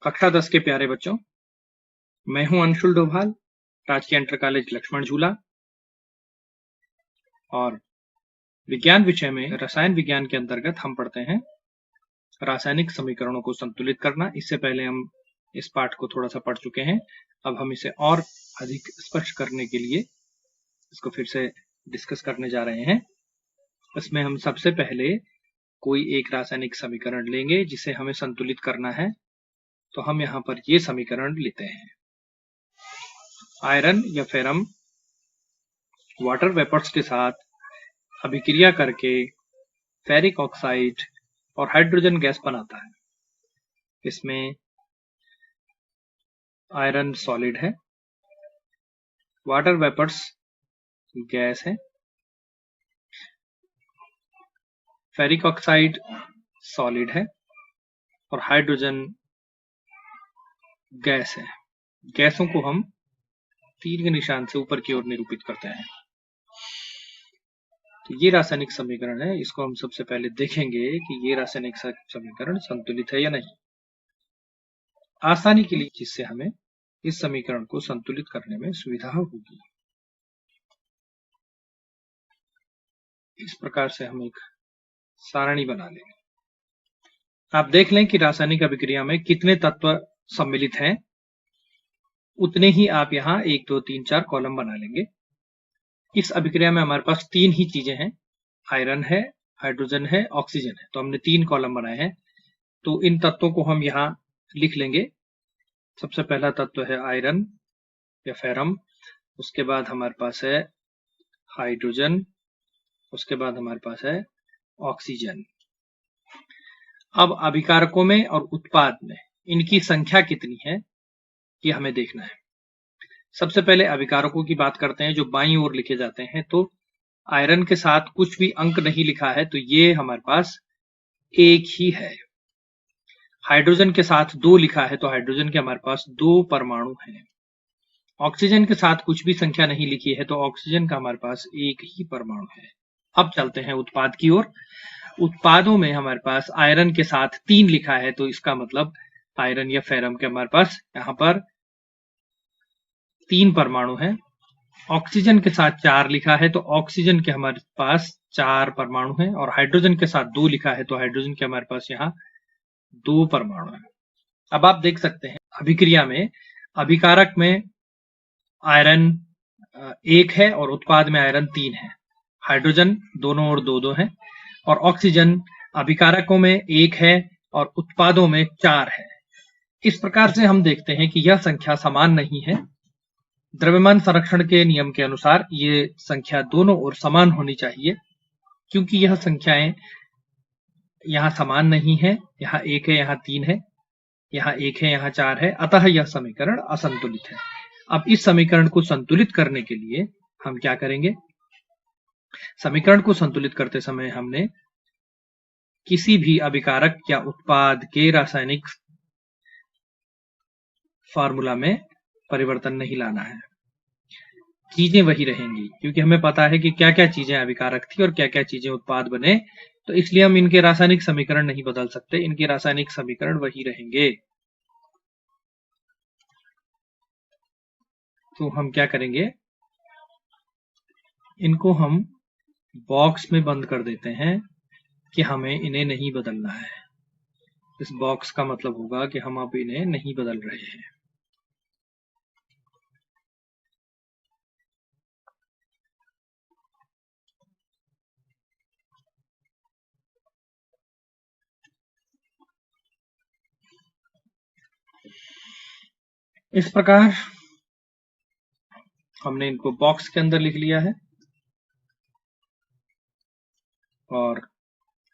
कक्षा 10 के प्यारे बच्चों, मैं हूं अंशुल डोभाल, राजकीय इंटर कॉलेज लक्ष्मण झूला। और विज्ञान विषय में रसायन विज्ञान के अंतर्गत हम पढ़ते हैं रासायनिक समीकरणों को संतुलित करना। इससे पहले हम इस पाठ को थोड़ा सा पढ़ चुके हैं। अब हम इसे और अधिक स्पष्ट करने के लिए इसको फिर से डिस्कस करने जा रहे हैं। इसमें हम सबसे पहले कोई एक रासायनिक समीकरण लेंगे जिसे हमें संतुलित करना है। तो हम यहाँ पर ये समीकरण लेते हैं। आयरन या फेरम वाटर वेपर्स के साथ अभिक्रिया करके फेरिक ऑक्साइड और हाइड्रोजन गैस बनाता है। इसमें आयरन सॉलिड है, वाटर वेपर्स गैस है, फेरिक ऑक्साइड सॉलिड है और हाइड्रोजन गैस है। गैसों को हम तीर के निशान से ऊपर की ओर निरूपित करते हैं। तो ये रासायनिक समीकरण है। इसको हम सबसे पहले देखेंगे कि ये रासायनिक समीकरण संतुलित है या नहीं, आसानी के लिए, जिससे हमें इस समीकरण को संतुलित करने में सुविधा होगी। इस प्रकार से हम एक सारणी बना लेंगे। आप देख लें कि रासायनिक अभिक्रिया में कितने तत्व सम्मिलित हैं, उतने ही आप यहाँ 1 2 3 4 कॉलम बना लेंगे। इस अभिक्रिया में हमारे पास 3 ही चीजें हैं, आयरन है, हाइड्रोजन है, ऑक्सीजन है। तो हमने 3 कॉलम बनाए हैं। तो इन तत्वों को हम यहाँ लिख लेंगे। सबसे पहला तत्व है आयरन या फेरम, उसके बाद हमारे पास है हाइड्रोजन, उसके बाद हमारे पास है ऑक्सीजन। अब अभिकारकों में और उत्पाद में इनकी संख्या कितनी है ये हमें देखना है। सबसे पहले अभिकारकों की बात करते हैं जो बाईं ओर लिखे जाते हैं। तो आयरन के साथ कुछ भी अंक नहीं लिखा है तो ये हमारे पास 1 ही है। हाइड्रोजन के साथ 2 लिखा है तो हाइड्रोजन के हमारे पास 2 परमाणु हैं। ऑक्सीजन के साथ कुछ भी संख्या नहीं लिखी है तो ऑक्सीजन का हमारे पास 1 ही परमाणु है। अब चलते हैं उत्पाद की ओर। उत्पादों में हमारे पास आयरन के साथ 3 लिखा है तो इसका मतलब आयरन या फेरम के हमारे पास यहाँ पर 3 परमाणु हैं। ऑक्सीजन के साथ 4 लिखा है तो ऑक्सीजन के हमारे पास 4 परमाणु हैं। और हाइड्रोजन के साथ 2 लिखा है तो हाइड्रोजन के हमारे पास यहाँ 2 परमाणु हैं। अब आप देख सकते हैं अभिक्रिया में अभिकारक में आयरन 1 है और उत्पाद में आयरन 3 है। हाइड्रोजन दोनों ओर 2 है और ऑक्सीजन अभिकारकों में 1 है और उत्पादों में 4 है। इस प्रकार से हम देखते हैं कि यह संख्या समान नहीं है। द्रव्यमान संरक्षण के नियम के अनुसार ये संख्या दोनों ओर समान होनी चाहिए, क्योंकि यह संख्याएं यहाँ समान नहीं है। यहाँ 1 है, यहाँ 3 है, यहाँ 1 है, यहाँ 4 है, अतः यह समीकरण असंतुलित है। अब इस समीकरण को संतुलित करने के लिए हम क्या करेंगे? समीकरण को संतुलित करते समय हमने किसी भी अभिकारक या उत्पाद के रासायनिक फार्मूला में परिवर्तन नहीं लाना है। चीजें वही रहेंगी, क्योंकि हमें पता है कि क्या क्या चीजें अभिकारक थी और क्या क्या चीजें उत्पाद बने। तो इसलिए हम इनके रासायनिक समीकरण नहीं बदल सकते, इनके रासायनिक समीकरण वही रहेंगे। तो हम क्या करेंगे, इनको हम बॉक्स में बंद कर देते हैं कि हमें इन्हें नहीं बदलना है। इस बॉक्स का मतलब होगा कि हम अब इन्हें नहीं बदल रहे हैं। इस प्रकार हमने इनको बॉक्स के अंदर लिख लिया है। और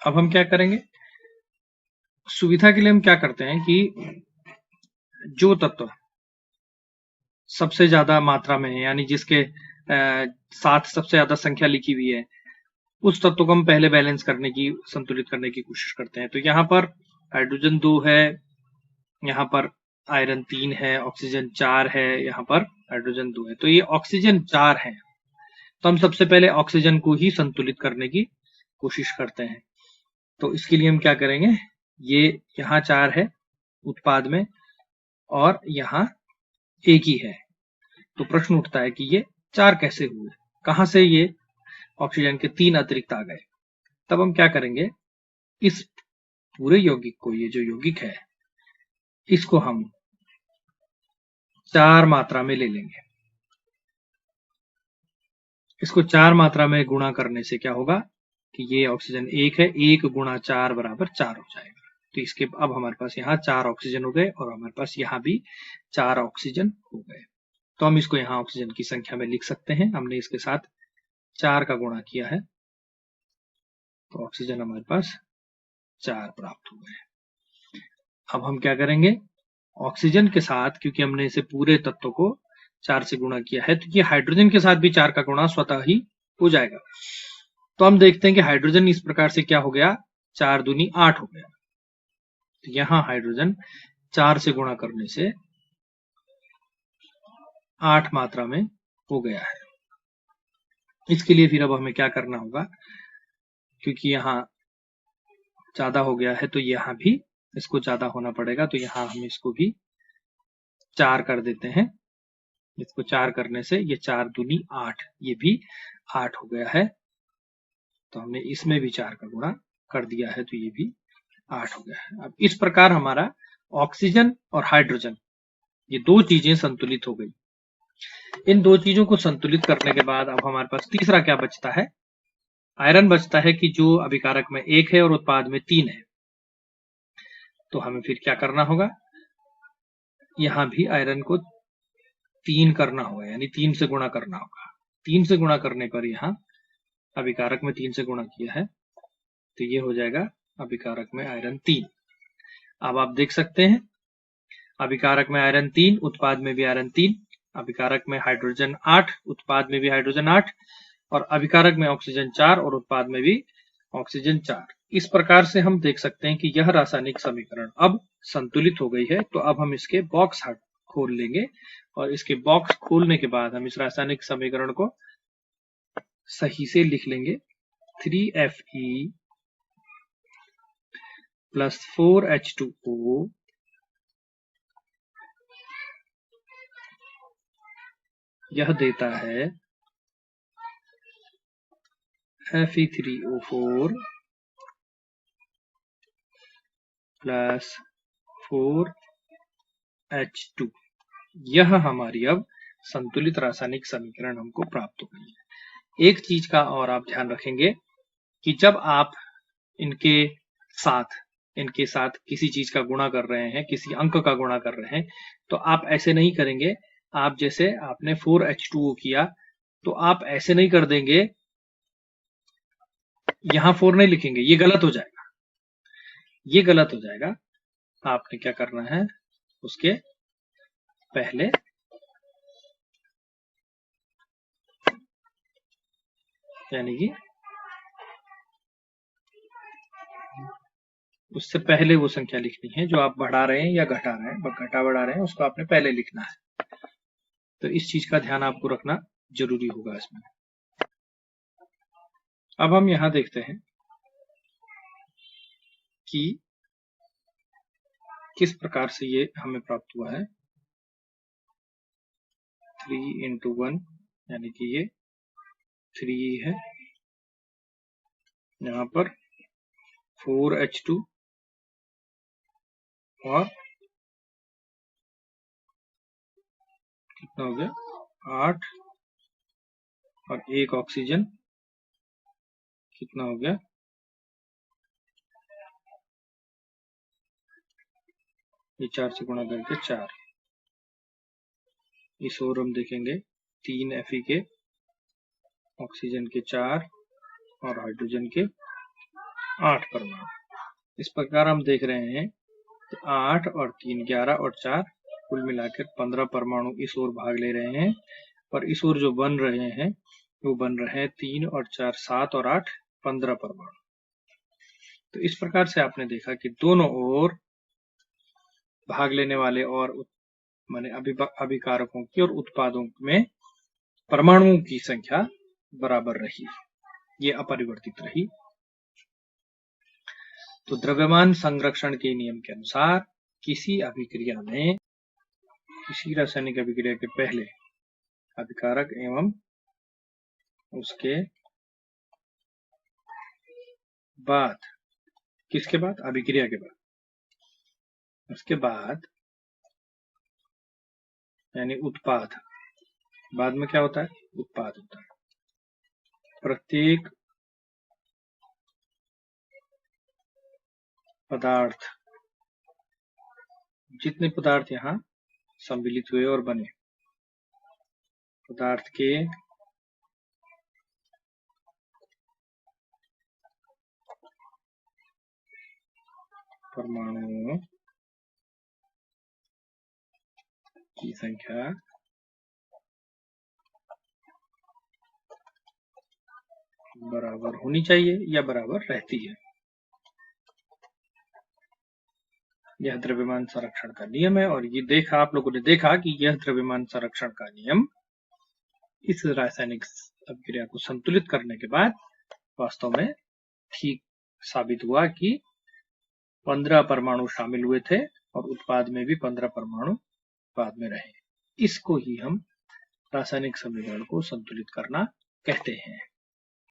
अब हम क्या करेंगे, सुविधा के लिए हम क्या करते हैं कि जो तत्व सबसे ज्यादा मात्रा में है, यानी जिसके साथ सबसे ज्यादा संख्या लिखी हुई है, उस तत्व को हम पहले बैलेंस करने की, संतुलित करने की कोशिश करते हैं। तो यहाँ पर हाइड्रोजन 2 है, यहाँ पर आयरन 3 है, ऑक्सीजन 4 है, यहाँ पर हाइड्रोजन 2 है। तो ये ऑक्सीजन 4 है, तो हम सबसे पहले ऑक्सीजन को ही संतुलित करने की कोशिश करते हैं। तो इसके लिए हम क्या करेंगे, ये यहाँ 4 है उत्पाद में, और यहाँ एक ही है। तो प्रश्न उठता है कि ये 4 कैसे हुए, कहां से ये ऑक्सीजन के 3 अतिरिक्त आ गए। तब हम क्या करेंगे, इस पूरे यौगिक को, ये जो यौगिक है इसको हम 4 मात्रा में ले लेंगे। इसको 4 मात्रा में गुणा करने से क्या होगा कि ये ऑक्सीजन 1 है, 1 गुणा 4 बराबर 4 हो जाएगा। तो इसके अब हमारे पास यहाँ 4 ऑक्सीजन हो गए और हमारे पास यहाँ भी 4 ऑक्सीजन हो गए। तो हम इसको यहाँ ऑक्सीजन की संख्या में लिख सकते हैं। हमने इसके साथ 4 का गुणा किया है तो ऑक्सीजन हमारे पास 4 प्राप्त हो गए। अब हम क्या करेंगे, ऑक्सीजन के साथ, क्योंकि हमने इसे पूरे तत्व को 4 से गुणा किया है, तो ये हाइड्रोजन के साथ भी 4 का गुणा स्वतः ही हो जाएगा। तो हम देखते हैं कि हाइड्रोजन इस प्रकार से क्या हो गया, 4 दूनी 8 हो गया। तो यहां हाइड्रोजन 4 से गुणा करने से 8 मात्रा में हो गया है। इसके लिए फिर अब हमें क्या करना होगा, क्योंकि यहाँ ज्यादा हो गया है तो यहाँ भी इसको ज्यादा होना पड़ेगा। तो यहाँ हम इसको भी 4 कर देते हैं। इसको 4 करने से ये 4 दूनी 8, ये भी 8 हो गया है। तो हमने इसमें भी 4 का गुणा कर दिया है तो ये भी 8 हो गया है। अब इस प्रकार हमारा ऑक्सीजन और हाइड्रोजन, ये दो चीजें संतुलित हो गई। इन दो चीजों को संतुलित करने के बाद अब हमारे पास तीसरा क्या बचता है, आयरन बचता है, कि जो अभिकारक में 1 है और उत्पाद में 3 है। तो हमें फिर क्या करना होगा, यहां भी आयरन को 3 करना होगा, यानी 3 से गुणा करना होगा। 3 से गुणा करने पर यहाँ अभिकारक में 3 से गुणा किया है तो ये हो जाएगा अभिकारक में आयरन 3। अब आप देख सकते हैं अभिकारक में आयरन 3, उत्पाद में भी आयरन 3, अभिकारक में हाइड्रोजन 8, उत्पाद में भी हाइड्रोजन 8, और अभिकारक में ऑक्सीजन 4 और उत्पाद में भी ऑक्सीजन 4। इस प्रकार से हम देख सकते हैं कि यह रासायनिक समीकरण अब संतुलित हो गई है। तो अब हम इसके बॉक्स खोल लेंगे और इसके बॉक्स खोलने के बाद हम इस रासायनिक समीकरण को सही से लिख लेंगे। 3Fe प्लस 4H2O यह देता है Fe3O4 प्लस 4H2। यह हमारी अब संतुलित रासायनिक समीकरण हमको प्राप्त हो गई है। एक चीज का और आप ध्यान रखेंगे कि जब आप इनके साथ किसी चीज का गुणा कर रहे हैं, किसी अंक का गुणा कर रहे हैं, तो आप ऐसे नहीं करेंगे। आप जैसे आपने 4H2O किया तो आप ऐसे नहीं कर देंगे, यहां 4 नहीं लिखेंगे, ये गलत हो जाएगा, ये गलत हो जाएगा। आपने क्या करना है, उसके पहले यानी कि उससे पहले वो संख्या लिखनी है जो आप बढ़ा रहे हैं या घटा रहे हैं, घटा बढ़ा रहे हैं, उसको आपने पहले लिखना है। तो इस चीज का ध्यान आपको रखना जरूरी होगा इसमें। अब हम यहां देखते हैं कि किस प्रकार से ये हमें प्राप्त हुआ है। 3 × 1 यानी कि ये 3 है, यहाँ पर 4H2 और कितना हो गया 8 और 1 ऑक्सीजन कितना हो गया, ये 4 से गुणा करके 4। इस ओर हम देखेंगे 3 Fe के, ऑक्सीजन के 4 और हाइड्रोजन के 8 परमाणु। इस प्रकार हम देख रहे हैं तो 8 और 3 11 और 4 कुल मिलाकर 15 परमाणु इस ओर भाग ले रहे हैं, और इस ओर जो बन रहे हैं वो बन रहे हैं 3 और 4 7 और 8 15 परमाणु। तो इस प्रकार से आपने देखा कि दोनों ओर भाग लेने वाले और माने अभिकारकों की और उत्पादों में परमाणुओं की संख्या बराबर रही, ये अपरिवर्तित रही। तो द्रव्यमान संरक्षण के नियम के अनुसार किसी अभिक्रिया में किसी रासायनिक अभिक्रिया के पहले अभिकारक एवं उसके बाद, किसके बाद? अभिक्रिया के बाद। उसके बाद यानी उत्पाद, बाद में क्या होता है? उत्पाद होता है। प्रत्येक पदार्थ, जितने पदार्थ यहाँ सम्मिलित हुए और बने, पदार्थ के परमाणुओं की संख्या बराबर होनी चाहिए या बराबर रहती है। यह द्रव्यमान संरक्षण का नियम है, और ये आप लोगों ने देखा कि यह द्रव्यमान संरक्षण का नियम इस रासायनिक अभिक्रिया को संतुलित करने के बाद वास्तव में ठीक साबित हुआ कि 15 परमाणु शामिल हुए थे और उत्पाद में भी 15 परमाणु बाद में रहे। इसको ही हम रासायनिक समीकरण को संतुलित करना कहते हैं।